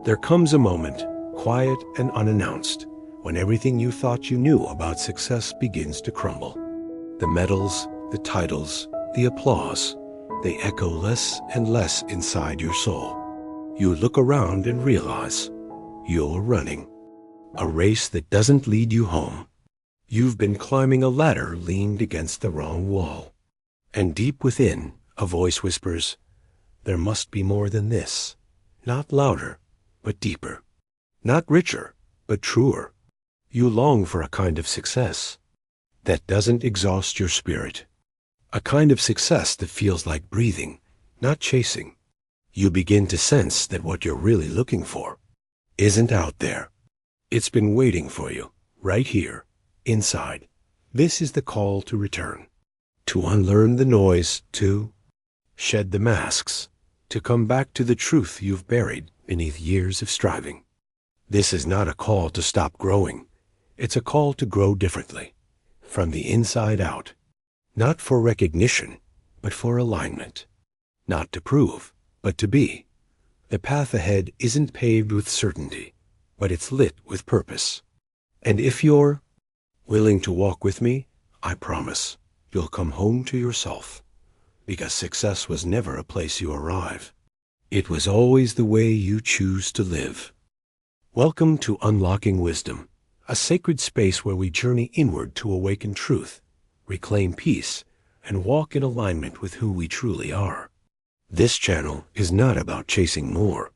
There comes a moment, quiet and unannounced, when everything you thought you knew about success begins to crumble. The medals, the titles, the applause, they echo less and less inside your soul. You look around and realize you're running a race that doesn't lead you home. You've been climbing a ladder leaned against the wrong wall. And deep within, a voice whispers, there must be more than this. Not louder, but deeper. Not richer, but truer. You long for a kind of success that doesn't exhaust your spirit. A kind of success that feels like breathing, not chasing. You begin to sense that what you're really looking for isn't out there. It's been waiting for you, right here, inside. This is the call to return. To unlearn the noise, to shed the masks, to come back to the truth you've buried beneath years of striving. This is not a call to stop growing. It's a call to grow differently, from the inside out. Not for recognition, but for alignment. Not to prove, but to be. The path ahead isn't paved with certainty, but it's lit with purpose. And if you're willing to walk with me, I promise you'll come home to yourself. Because success was never a place you arrive. It was always the way you choose to live. Welcome to Unlocking Wisdom, a sacred space where we journey inward to awaken truth, reclaim peace, and walk in alignment with who we truly are. This channel is not about chasing more.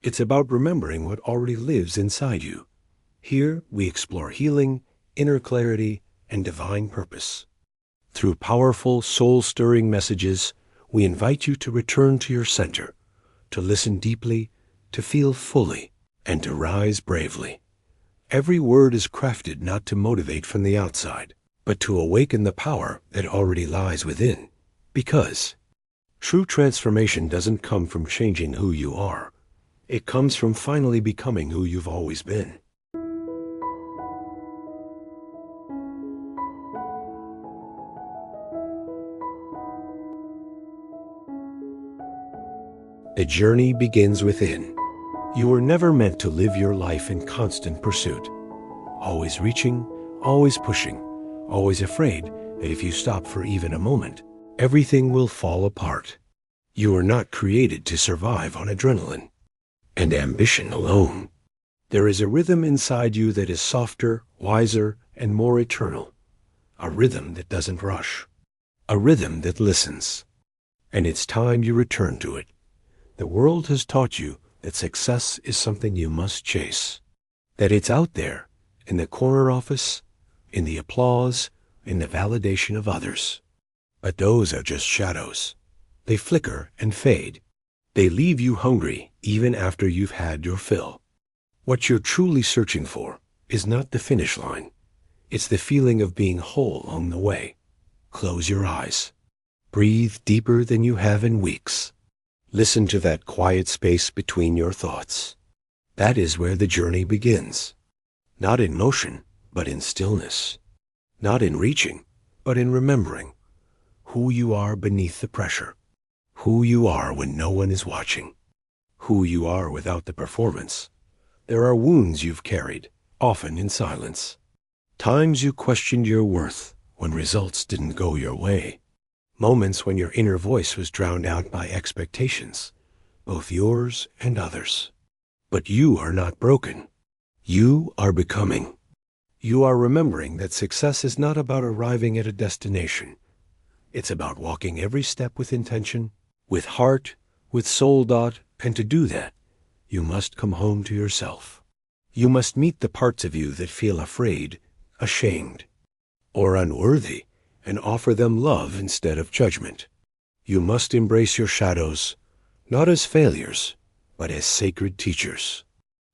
It's about remembering what already lives inside you. Here we explore healing, inner clarity, and divine purpose. Through powerful, soul-stirring messages, we invite you to return to your center, to listen deeply, to feel fully, and to rise bravely. Every word is crafted not to motivate from the outside, but to awaken the power that already lies within. Because true transformation doesn't come from changing who you are. It comes from finally becoming who you've always been. The journey begins within. You were never meant to live your life in constant pursuit. Always reaching, always pushing, always afraid that if you stop for even a moment, everything will fall apart. You are not created to survive on adrenaline and ambition alone. There is a rhythm inside you that is softer, wiser, and more eternal. A rhythm that doesn't rush. A rhythm that listens. And it's time you return to it. The world has taught you that success is something you must chase. That it's out there, in the corner office, in the applause, in the validation of others. But those are just shadows. They flicker and fade. They leave you hungry even after you've had your fill. What you're truly searching for is not the finish line. It's the feeling of being whole along the way. Close your eyes. Breathe deeper than you have in weeks. Listen to that quiet space between your thoughts. That is where the journey begins. Not in motion, but in stillness. Not in reaching, but in remembering who you are beneath the pressure. Who you are when no one is watching. Who you are without the performance. There are wounds you've carried, often in silence. Times you questioned your worth when results didn't go your way. Moments when your inner voice was drowned out by expectations, both yours and others. But you are not broken. You are becoming. You are remembering that success is not about arriving at a destination. It's about walking every step with intention, with heart, with soul. And to do that, you must come home to yourself. You must meet the parts of you that feel afraid, ashamed, or unworthy, and offer them love instead of judgment. You must embrace your shadows, not as failures, but as sacred teachers.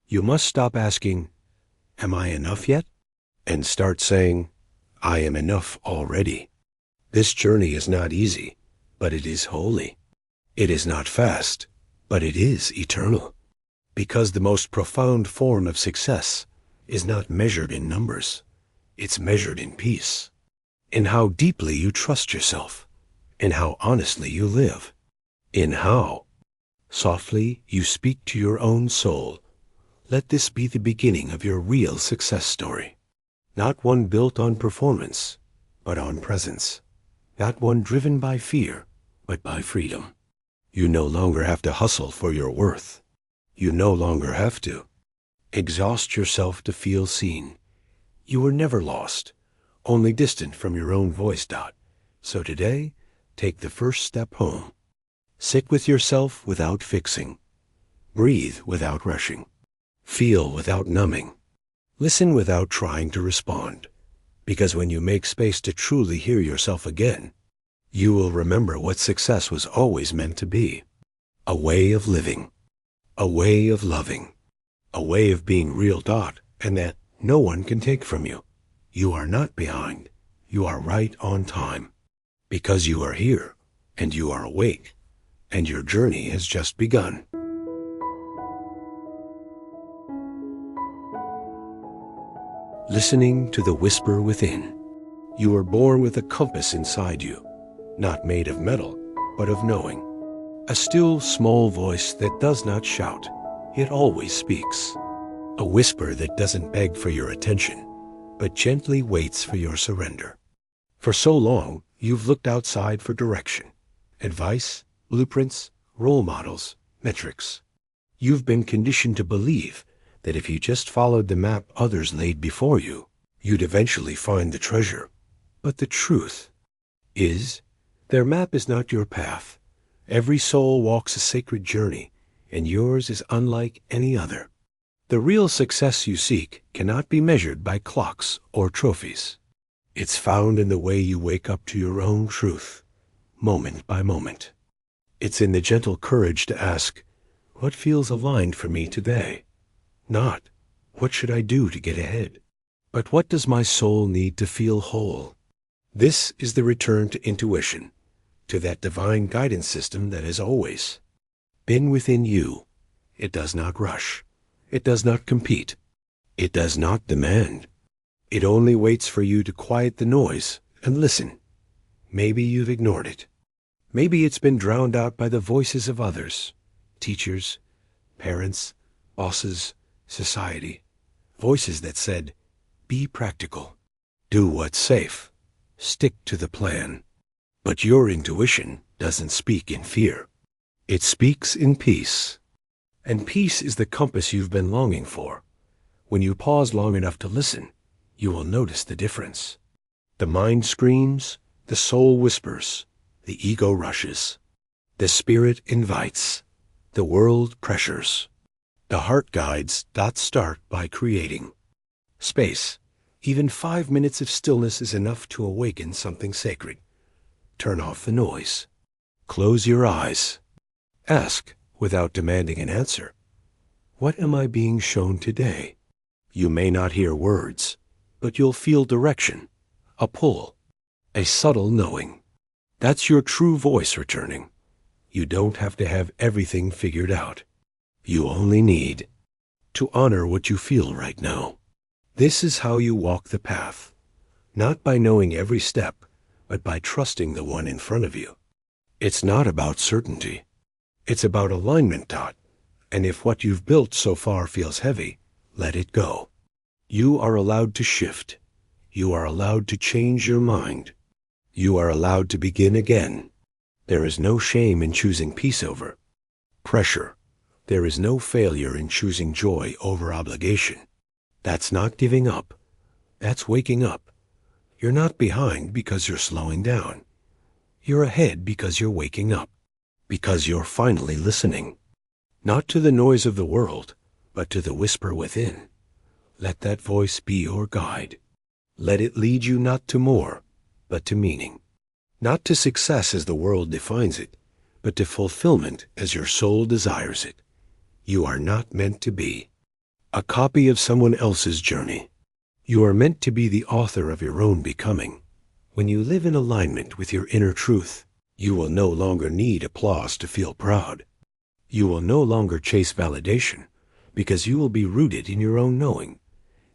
You must stop asking, "Am I enough yet?" and start saying, "I am enough already." This journey is not easy, but it is holy. It is not fast, but it is eternal. Because the most profound form of success is not measured in numbers. It's measured in peace. In how deeply you trust yourself, in how honestly you live, in how softly you speak to your own soul Let this be the beginning of your real success story. Not one built on performance, but on presence. Not one driven by fear, but by freedom. You no longer have to hustle for your worth. You no longer have to exhaust yourself to feel seen. You were never lost, only distant from your own voice. So today, take the first step home. Sit with yourself without fixing. Breathe without rushing. Feel without numbing. Listen without trying to respond. Because when you make space to truly hear yourself again, you will remember what success was always meant to be. A way of living. A way of loving. A way of being real. And that no one can take from you. You are not behind. You are right on time. Because you are here, and you are awake, and your journey has just begun. Listening to the whisper within. You were born with a compass inside you, not made of metal, but of knowing. A still, small voice that does not shout. It always speaks. A whisper that doesn't beg for your attention, but gently waits for your surrender. For so long, you've looked outside for direction, advice, blueprints, role models, metrics. You've been conditioned to believe that if you just followed the map others laid before you, you'd eventually find the treasure. But the truth is, their map is not your path. Every soul walks a sacred journey, and yours is unlike any other. The real success you seek cannot be measured by clocks or trophies. It's found in the way you wake up to your own truth, moment by moment. It's in the gentle courage to ask, what feels aligned for me today? Not, what should I do to get ahead? But what does my soul need to feel whole? This is the return to intuition, to that divine guidance system that has always been within you. It does not rush. It does not compete. It does not demand. It only waits for you to quiet the noise and listen. Maybe you've ignored it. Maybe it's been drowned out by the voices of others, teachers, parents, bosses, society. Voices that said, be practical. Do what's safe. Stick to the plan. But your intuition doesn't speak in fear. It speaks in peace. And peace is the compass you've been longing for. When you pause long enough to listen, you will notice the difference. The mind screams, the soul whispers, the ego rushes. The spirit invites, the world pressures. The heart guides. Start by creating space. Even 5 minutes of stillness is enough to awaken something sacred. Turn off the noise. Close your eyes. Ask, without demanding an answer, what am I being shown today? You may not hear words, but you'll feel direction, a pull, a subtle knowing. That's your true voice returning. You don't have to have everything figured out. You only need to honor what you feel right now. This is how you walk the path, not by knowing every step, but by trusting the one in front of you. It's not about certainty. It's about alignment. And if what you've built so far feels heavy, let it go. You are allowed to shift. You are allowed to change your mind. You are allowed to begin again. There is no shame in choosing peace over pressure. There is no failure in choosing joy over obligation. That's not giving up. That's waking up. You're not behind because you're slowing down. You're ahead because you're waking up. Because you're finally listening. Not to the noise of the world, but to the whisper within. Let that voice be your guide. Let it lead you not to more, but to meaning. Not to success as the world defines it, but to fulfillment as your soul desires it. You are not meant to be a copy of someone else's journey. You are meant to be the author of your own becoming. When you live in alignment with your inner truth, you will no longer need applause to feel proud. You will no longer chase validation, because you will be rooted in your own knowing.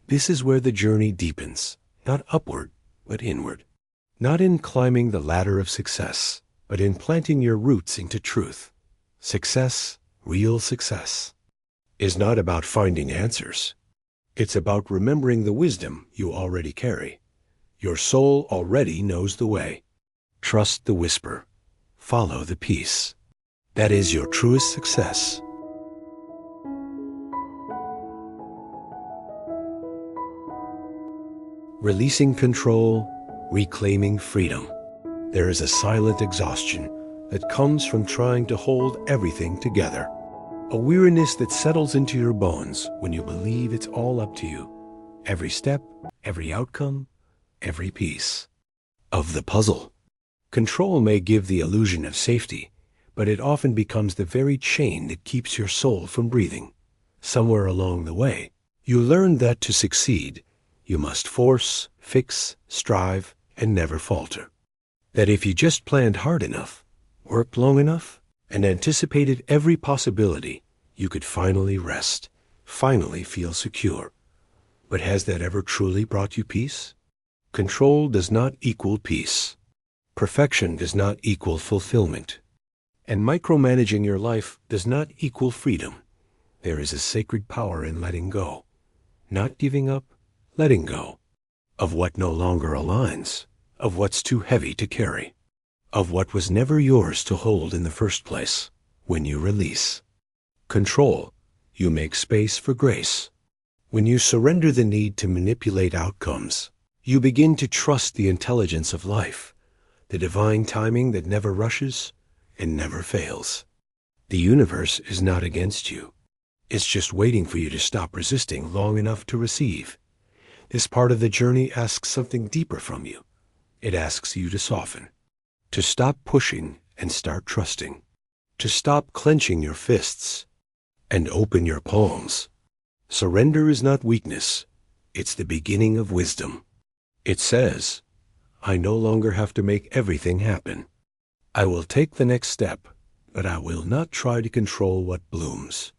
This is where the journey deepens, not upward, but inward. Not in climbing the ladder of success, but in planting your roots into truth. Success, real success. is not about finding answers. It's about remembering the wisdom you already carry. Your soul already knows the way. Trust the whisper. Follow the peace. That is your truest success. Releasing control, reclaiming freedom. There is a silent exhaustion that comes from trying to hold everything together. A weariness that settles into your bones when you believe it's all up to you. Every step, every outcome, every piece of the puzzle. Control may give the illusion of safety, but it often becomes the very chain that keeps your soul from breathing. Somewhere along the way, you learn that to succeed, you must force, fix, strive, and never falter. That if you just planned hard enough, worked long enough, and anticipated every possibility, you could finally rest, finally feel secure. But has that ever truly brought you peace? Control does not equal peace. Perfection does not equal fulfillment. And micromanaging your life does not equal freedom. There is a sacred power in letting go. Not giving up, letting go. Of what no longer aligns. Of what's too heavy to carry. Of what was never yours to hold in the first place. When you release control, you make space for grace. When you surrender the need to manipulate outcomes, you begin to trust the intelligence of life, the divine timing that never rushes and never fails. The universe is not against you. It's just waiting for you to stop resisting long enough to receive. This part of the journey asks something deeper from you. It asks you to soften, to stop pushing and start trusting, to stop clenching your fists and open your palms. Surrender is not weakness. It's the beginning of wisdom. It says, I no longer have to make everything happen. I will take the next step, but I will not try to control what blooms.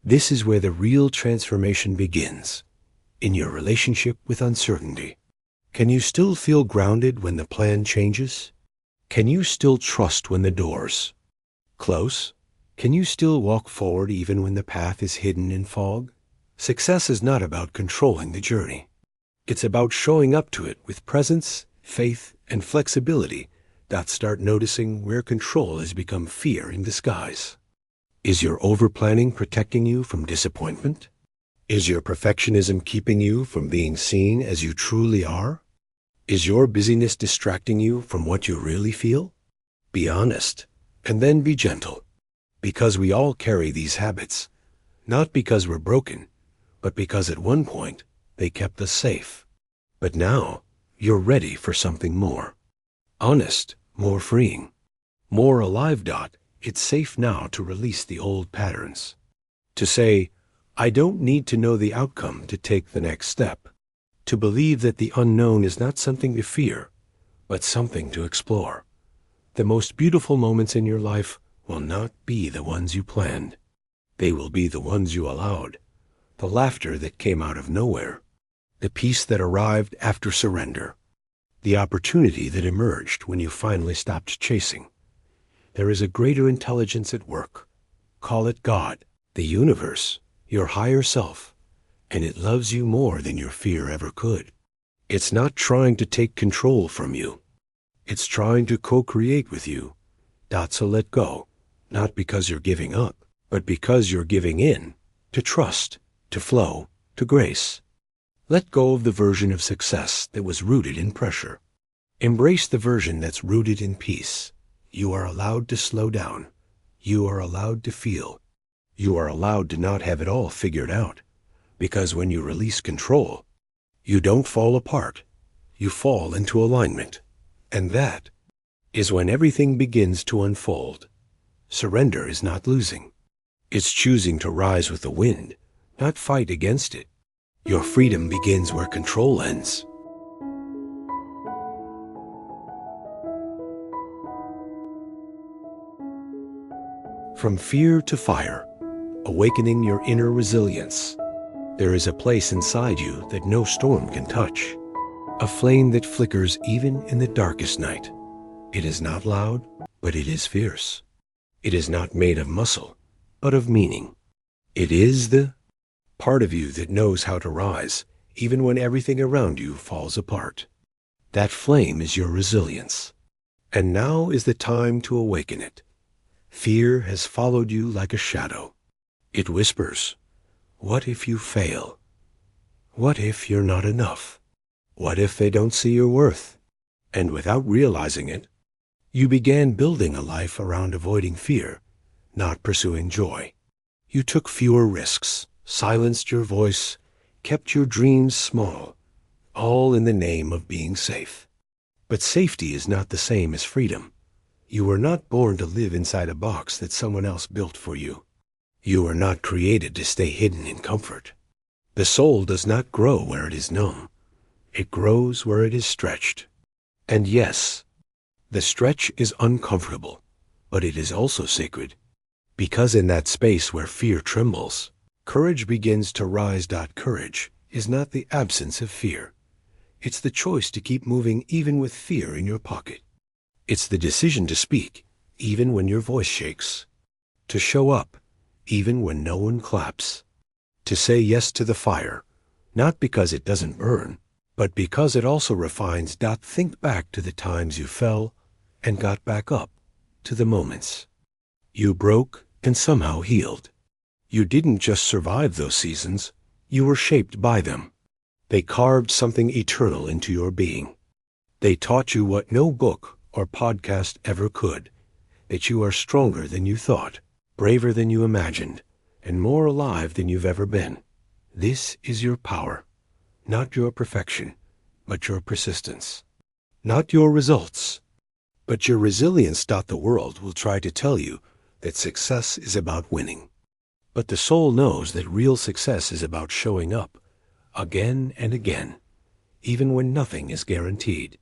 This is where the real transformation begins, in your relationship with uncertainty. Can you still feel grounded when the plan changes? Can you still trust when the doors close? Can you still walk forward even when the path is hidden in fog? Success is not about controlling the journey. It's about showing up to it with presence, faith, and flexibility that start noticing where control has become fear in disguise. Is your overplanning protecting you from disappointment? Is your perfectionism keeping you from being seen as you truly are? Is your busyness distracting you from what you really feel? Be honest, and then be gentle. Because we all carry these habits, not because we're broken, but because at one point they kept us safe. But now you're ready for something more. Honest, more freeing, more alive. It's safe now to release the old patterns. To say, I don't need to know the outcome to take the next step. To believe that the unknown is not something to fear, but something to explore. The most beautiful moments in your life will not be the ones you planned. They will be the ones you allowed. The laughter that came out of nowhere. The peace that arrived after surrender. The opportunity that emerged when you finally stopped chasing. There is a greater intelligence at work. Call it God, the universe, your higher self, and it loves you more than your fear ever could. It's not trying to take control from you. It's trying to co-create with you. So let go, not because you're giving up, but because you're giving in, to trust, to flow, to grace. Let go of the version of success that was rooted in pressure. Embrace the version that's rooted in peace. You are allowed to slow down. You are allowed to feel. You are allowed to not have it all figured out. Because when you release control, you don't fall apart. You fall into alignment. And that is when everything begins to unfold. Surrender is not losing. It's choosing to rise with the wind, not fight against it. Your freedom begins where control ends. From fear to fire, awakening your inner resilience. There is a place inside you that no storm can touch. A flame that flickers even in the darkest night. It is not loud, but it is fierce. It is not made of muscle, but of meaning. It is the part of you that knows how to rise, even when everything around you falls apart. That flame is your resilience. And now is the time to awaken it. Fear has followed you like a shadow. It whispers, "What if you fail? What if you're not enough? What if they don't see your worth?" And without realizing it, you began building a life around avoiding fear, not pursuing joy. You took fewer risks, silenced your voice, kept your dreams small, all in the name of being safe. But safety is not the same as freedom. You were not born to live inside a box that someone else built for you. You were not created to stay hidden in comfort. The soul does not grow where it is known. It grows where it is stretched. And yes, the stretch is uncomfortable, but it is also sacred. Because in that space where fear trembles, courage begins to rise. Courage is not the absence of fear. It's the choice to keep moving even with fear in your pocket. It's the decision to speak even when your voice shakes. To show up even when no one claps. To say yes to the fire, not because it doesn't burn, but because it also refines. Think back to the times you fell and got back up, to the moments you broke and somehow healed. You didn't just survive those seasons, you were shaped by them. They carved something eternal into your being. They taught you what no book or podcast ever could, that you are stronger than you thought, braver than you imagined, and more alive than you've ever been. This is your power, not your perfection, but your persistence. Not your results, but your resilience. The world will try to tell you that success is about winning. But the soul knows that real success is about showing up again and again, even when nothing is guaranteed,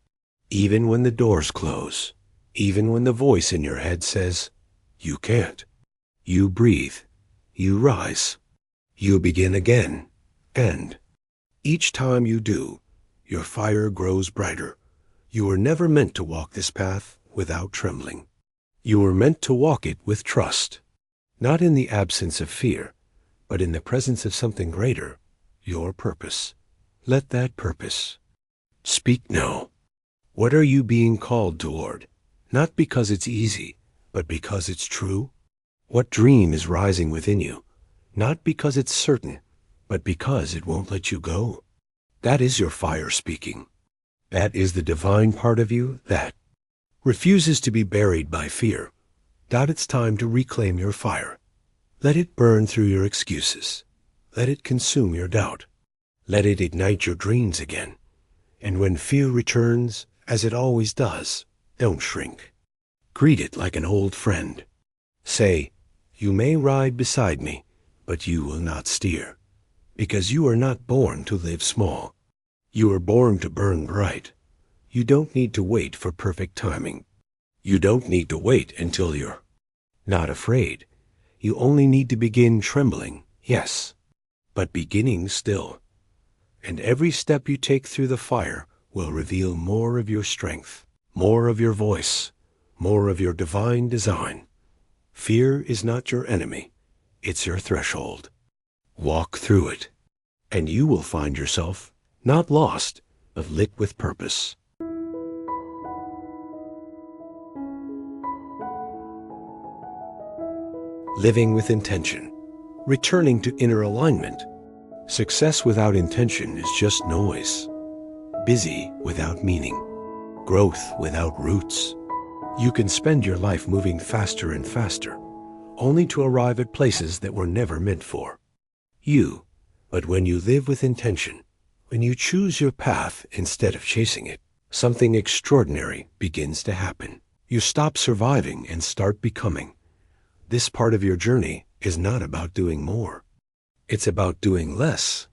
even when the doors close, even when the voice in your head says, "You can't." You breathe, you rise, you begin again, and each time you do, your fire grows brighter. You were never meant to walk this path without trembling. You were meant to walk it with trust, not in the absence of fear, but in the presence of something greater, your purpose. Let that purpose speak now. What are you being called toward? Not because it's easy, but because it's true. What dream is rising within you? Not because it's certain, but because it won't let you go. That is your fire speaking. That is the divine part of you that refuses to be buried by fear. It's time to reclaim your fire. Let it burn through your excuses. Let it consume your doubt. Let it ignite your dreams again. And when fear returns, as it always does, don't shrink. Greet it like an old friend. Say, "You may ride beside me, but you will not steer." Because you are not born to live small. You are born to burn bright. You don't need to wait for perfect timing. You don't need to wait until you're not afraid. You only need to begin trembling, yes, but beginning still. And every step you take through the fire will reveal more of your strength, more of your voice, more of your divine design. Fear is not your enemy. It's your threshold. Walk through it, and you will find yourself not lost, but lit with purpose. Living with intention, returning to inner alignment. Success without intention is just noise. Busy without meaning. Growth without roots. You can spend your life moving faster and faster, only to arrive at places that were never meant for you. But when you live with intention, when you choose your path instead of chasing it, something extraordinary begins to happen. You stop surviving and start becoming. This part of your journey is not about doing more. It's about doing less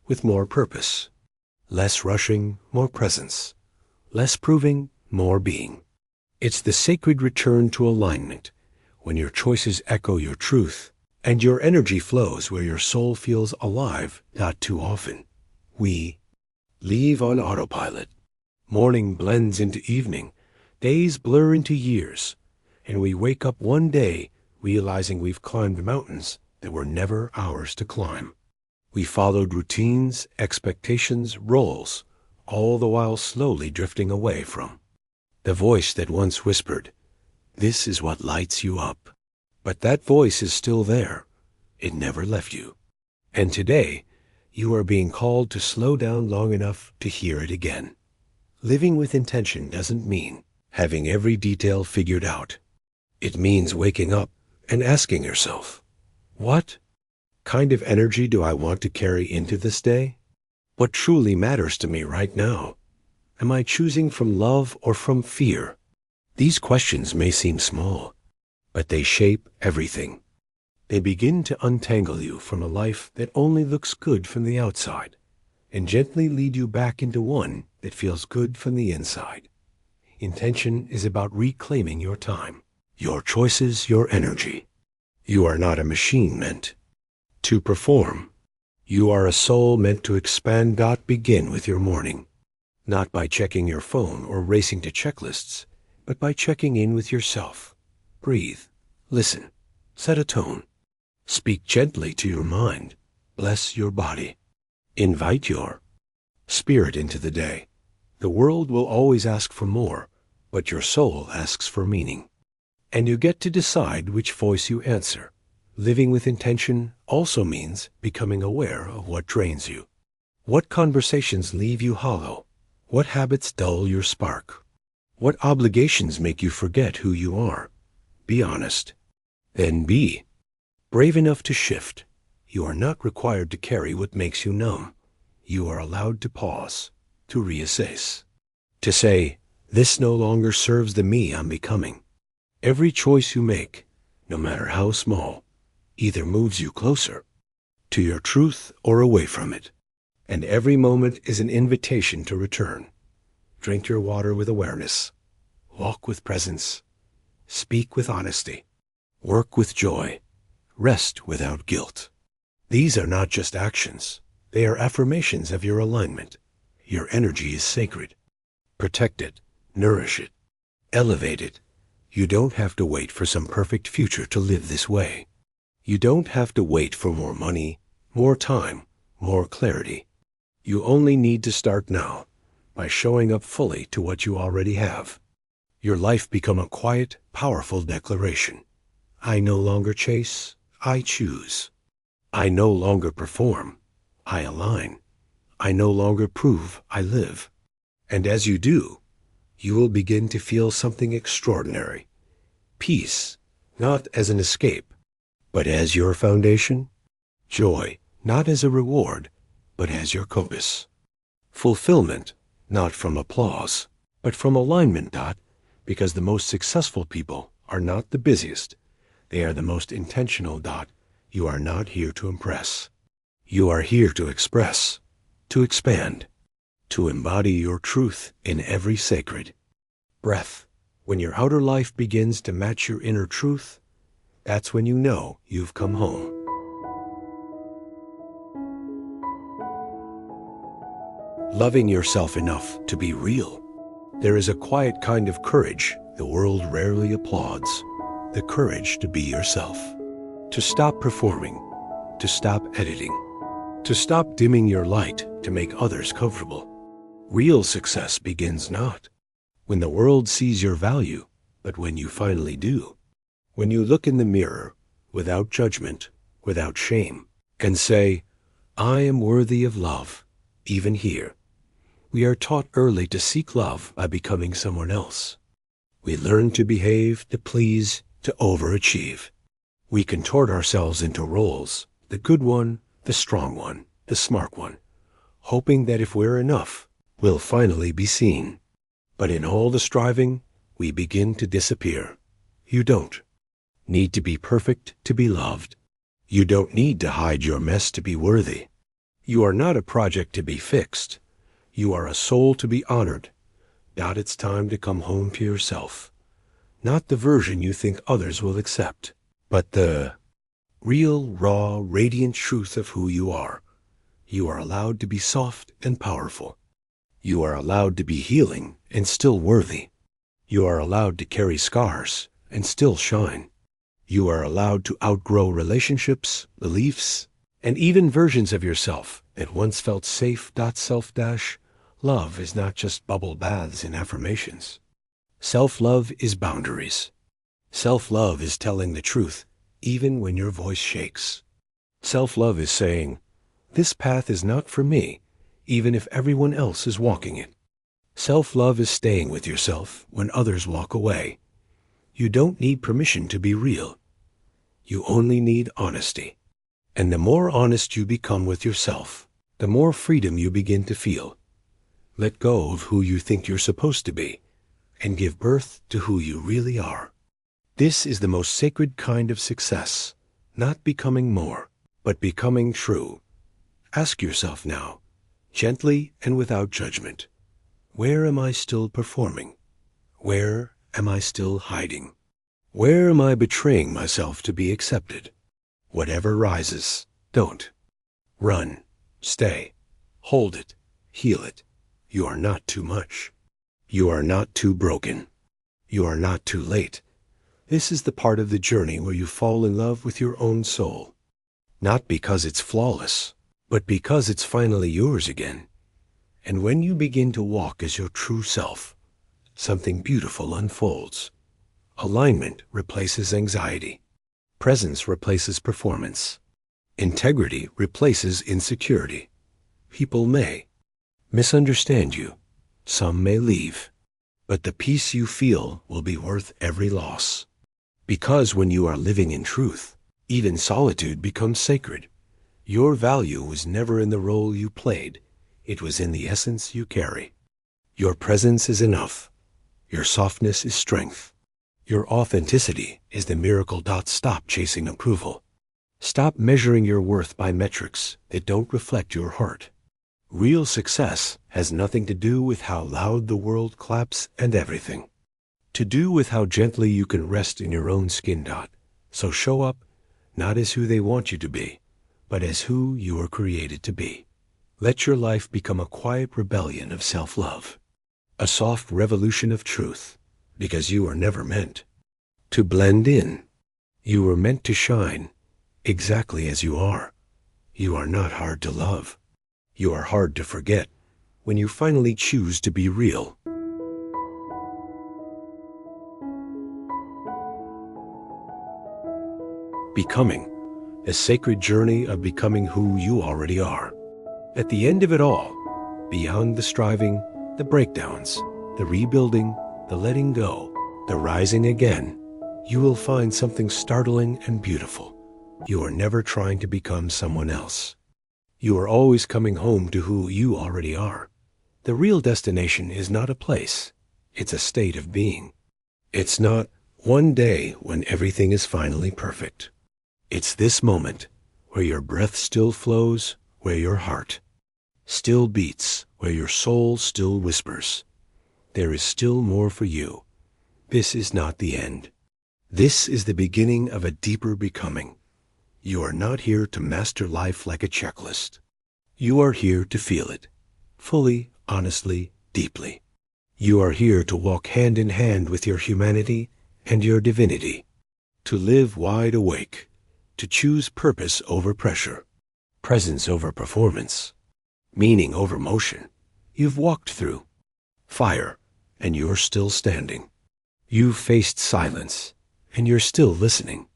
with more purpose. Less rushing, more presence. Less proving, more being. It's the sacred return to alignment, when your choices echo your truth, and your energy flows where your soul feels alive. Not too often, we leave on autopilot. Morning blends into evening, days blur into years, and we wake up one day realizing we've climbed mountains that were never ours to climb. We followed routines, expectations, roles, all the while slowly drifting away from the voice that once whispered, "This is what lights you up." But that voice is still there. It never left you. And today, you are being called to slow down long enough to hear it again. Living with intention doesn't mean having every detail figured out. It means waking up and asking yourself, what kind of energy do I want to carry into this day? What truly matters to me right now? Am I choosing from love or from fear? These questions may seem small, but they shape everything. They begin to untangle you from a life that only looks good from the outside and gently lead you back into one that feels good from the inside. Intention is about reclaiming your time, your choices, your energy. You are not a machine meant to perform. You are a soul meant to expand. Begin with your morning, not by checking your phone or racing to checklists, but by checking in with yourself. Breathe, listen, set a tone. Speak gently to your mind. Bless your body. Invite your spirit into the day. The world will always ask for more, but your soul asks for meaning. And you get to decide which voice you answer. Living with intention also means becoming aware of what drains you. What conversations leave you hollow? What habits dull your spark? What obligations make you forget who you are? Be honest. Then be brave enough to shift. You are not required to carry what makes you numb. You are allowed to pause, to reassess, to say, this no longer serves the me I'm becoming. Every choice you make, no matter how small, either moves you closer to your truth or away from it. And every moment is an invitation to return. Drink your water with awareness. Walk with presence. Speak with honesty. Work with joy. Rest without guilt. These are not just actions. They are affirmations of your alignment. Your energy is sacred. Protect it. Nourish it. Elevate it. You don't have to wait for some perfect future to live this way. You don't have to wait for more money, more time, more clarity. You only need to start now by showing up fully to what you already have. Your life become a quiet, powerful declaration. I no longer chase, I choose. I no longer perform, I align. I no longer prove, I live. And as you do, you will begin to feel something extraordinary. Peace, not as an escape, but as your foundation. Joy, not as a reward, but as your compass. Fulfillment, not from applause, but from alignment. Because the most successful people are not the busiest. They are the most intentional. You are not here to impress. You are here to express, to expand, to embody your truth in every sacred breath. When your outer life begins to match your inner truth, that's when you know you've come home. Loving yourself enough to be real. There is a quiet kind of courage the world rarely applauds. The courage to be yourself. To stop performing. To stop editing. To stop dimming your light to make others comfortable. Real success begins not when the world sees your value, but when you finally do. When you look in the mirror without judgment, without shame, and say, I am worthy of love, even here. We are taught early to seek love by becoming someone else. We learn to behave, to please, to overachieve. We contort ourselves into roles, the good one, the strong one, the smart one, hoping that if we're enough, we'll finally be seen. But in all the striving, we begin to disappear. You don't need to be perfect to be loved. You don't need to hide your mess to be worthy. You are not a project to be fixed. You are a soul to be honored. It's time to come home to yourself. Not the version you think others will accept, but the real, raw, radiant truth of who you are. You are allowed to be soft and powerful. You are allowed to be healing and still worthy. You are allowed to carry scars and still shine. You are allowed to outgrow relationships, beliefs, and even versions of yourself that once felt safe. Self love is not just bubble baths and affirmations. Self-love is boundaries. Self-love is telling the truth, even when your voice shakes. Self-love is saying, this path is not for me, even if everyone else is walking it. Self-love is staying with yourself when others walk away. You don't need permission to be real. You only need honesty. And the more honest you become with yourself, the more freedom you begin to feel. Let go of who you think you're supposed to be, and give birth to who you really are. This is the most sacred kind of success, not becoming more, but becoming true. Ask yourself now, gently and without judgment, where am I still performing? Where am I still hiding? Where am I betraying myself to be accepted? Whatever rises, don't. Run, stay, hold it, heal it. You are not too much. You are not too broken. You are not too late. This is the part of the journey where you fall in love with your own soul. Not because it's flawless, but because it's finally yours again. And when you begin to walk as your true self, something beautiful unfolds. Alignment replaces anxiety. Presence replaces performance. Integrity replaces insecurity. People may misunderstand you. Some may leave. But the peace you feel will be worth every loss. Because when you are living in truth, even solitude becomes sacred. Your value was never in the role you played. It was in the essence you carry. Your presence is enough. Your softness is strength. Your authenticity is the miracle. Stop chasing approval. Stop measuring your worth by metrics that don't reflect your heart. Real success has nothing to do with how loud the world claps and everything to do with how gently you can rest in your own skin. So show up, not as who they want you to be, but as who you were created to be. Let your life become a quiet rebellion of self-love, a soft revolution of truth, because you are never meant to blend in. You were meant to shine exactly as you are. You are not hard to love. You are hard to forget when you finally choose to be real. Becoming, a sacred journey of becoming who you already are. At the end of it all, beyond the striving, the breakdowns, the rebuilding, the letting go, the rising again, you will find something startling and beautiful. You are never trying to become someone else. You are always coming home to who you already are. The real destination is not a place. It's a state of being. It's not one day when everything is finally perfect. It's this moment where your breath still flows, where your heart still beats, where your soul still whispers. There is still more for you. This is not the end. This is the beginning of a deeper becoming. You are not here to master life like a checklist. You are here to feel it, fully, honestly, deeply. You are here to walk hand in hand with your humanity and your divinity, to live wide awake, to choose purpose over pressure, presence over performance, meaning over motion. You've walked through fire, and you're still standing. You've faced silence, and you're still listening.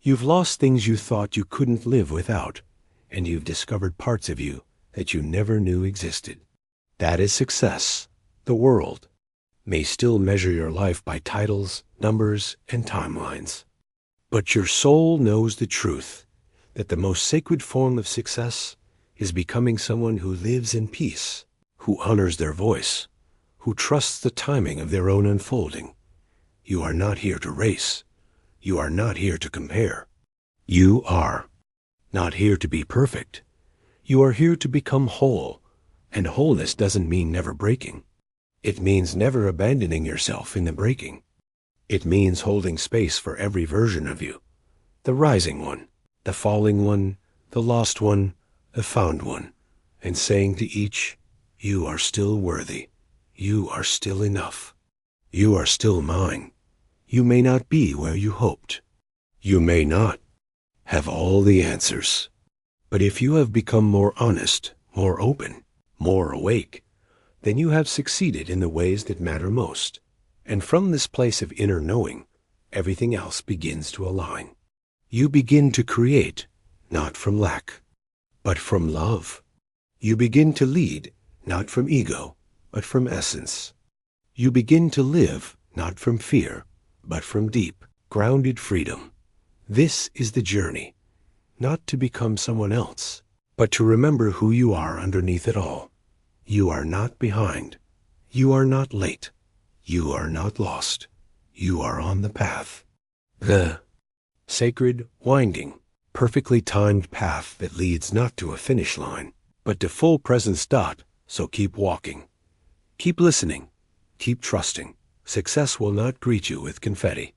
You've lost things you thought you couldn't live without, and you've discovered parts of you that you never knew existed. That is success. The world may still measure your life by titles, numbers, and timelines. But your soul knows the truth, that the most sacred form of success is becoming someone who lives in peace, who honors their voice, who trusts the timing of their own unfolding. You are not here to race. You are not here to compare. You are not here to be perfect. You are here to become whole, and wholeness doesn't mean never breaking. It means never abandoning yourself in the breaking. It means holding space for every version of you, the rising one, the falling one, the lost one, the found one, and saying to each, you are still worthy. You are still enough. You are still mine. You may not be where you hoped. You may not have all the answers, but if you have become more honest, more open, more awake, then you have succeeded in the ways that matter most. And from this place of inner knowing, everything else begins to align. You begin to create, not from lack, but from love. You begin to lead, not from ego, but from essence. You begin to live, not from fear, but from deep, grounded freedom. This is the journey, not to become someone else, but to remember who you are underneath it all. You are not behind. You are not late. You are not lost. You are on the path. The sacred, winding, perfectly timed path that leads not to a finish line, but to full presence. So keep walking. Keep listening. Keep trusting. Success will not greet you with confetti.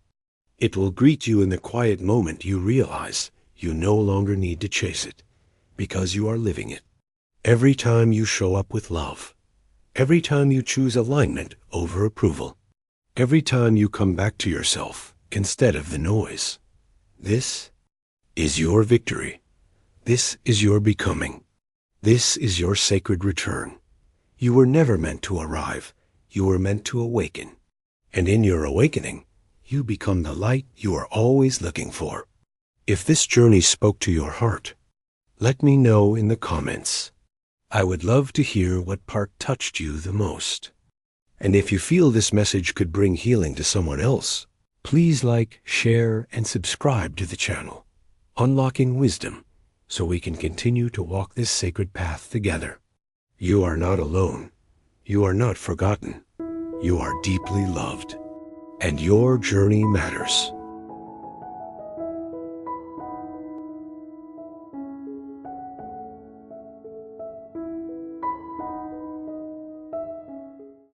It will greet you in the quiet moment you realize you no longer need to chase it, because you are living it. Every time you show up with love, every time you choose alignment over approval, every time you come back to yourself instead of the noise, this is your victory. This is your becoming. This is your sacred return. You were never meant to arrive. You were meant to awaken. And in your awakening, you become the light you are always looking for. If this journey spoke to your heart, let me know in the comments. I would love to hear what part touched you the most. And if you feel this message could bring healing to someone else, please like, share, and subscribe to the channel, Unlocking Wisdom, so we can continue to walk this sacred path together. You are not alone. You are not forgotten. You are deeply loved. And your journey matters.